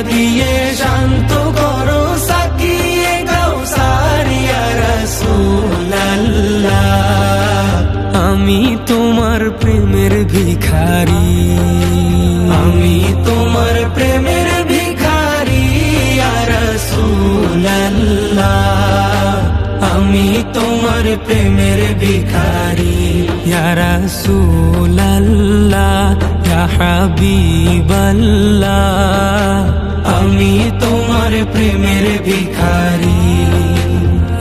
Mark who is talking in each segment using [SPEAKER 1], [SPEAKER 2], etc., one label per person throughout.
[SPEAKER 1] দিয়ে শান্ত করো সাকিয়ে কাউসার ইয়া রাসূলুল্লাহ। আমি তোমার প্রেমের ভিখারি, আমি তোমার প্রেমের ভিখারি ইয়া রাসূলুল্লাহ। আমি তোমার প্রেমের ভিখারি ইয়া রাসূলুল্লাহ ইয়া হাবিবাল্লাহ। আমি তোমার প্রেমের ভিখারি।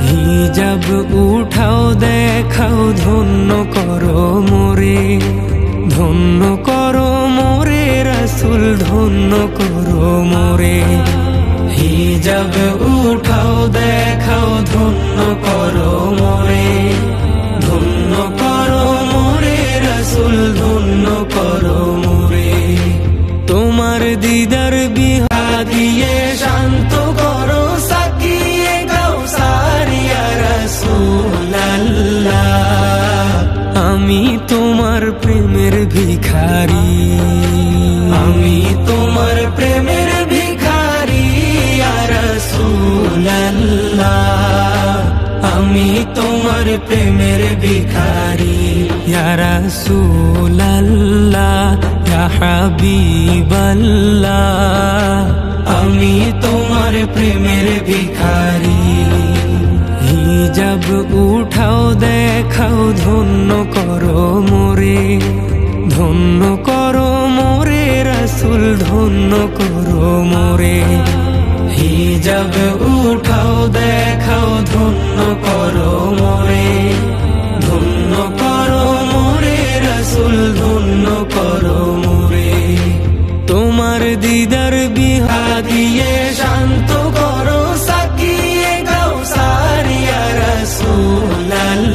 [SPEAKER 1] হিজাব উঠাও দেখাও ধন্য করো মোরে, ধন্য করো মোরে রাসূল ধন্য করো মোরে। হিজাব উঠাও দেখাও ধন্য করো মোরে, ধন্য করো মোরে রাসূল ধন্য করো মোরে। তোমার দিদার বিহা দিয়ে শান্ত করো সাকিয়ে কাউসার ইয়া রাসূলুল্লাহ। আমি তোমার প্রেমের ভিখারি, আমি তোমার প্রেমের ভিখারি ইয়া রাসূলুল্লাহ। আমি তোমার প্রেমের ভিখারি ইয়া রাসূলুল্লাহ ইয়া হাবিবাল্লাহ। আমি তোমার প্রেমের ভিখারি। হিজাব উঠাও দেখাও ধন্য করো মোরে, ধন্য করো মোরে রাসূল ধন্য করো মোরে। হিজাব উঠাও দেখাও ধন্য করো মোরে, ধন্য করো মোরে রাসূল ধন্য করো মোরে। তোমার দিদার বিহা দিয়ে শান্ত করো সাকিয়ে কাউসার ইয়া রাসূলুল্লাহ।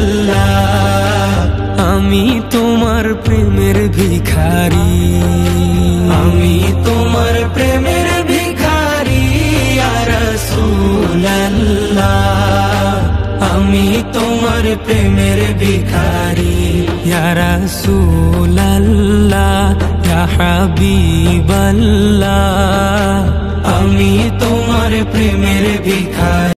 [SPEAKER 1] আমি তোমার প্রেমের ভিখারি, আমি তোমার প্রেমের ভিখারি ইয়া রাসূলুল্লাহ। আমি তোমার প্রেমের ভিখারি ইয়া রাসূলুল্লাহ ইয়া হাবিবাল্লাহ। আমি তোমার প্রেমের ভিখারি।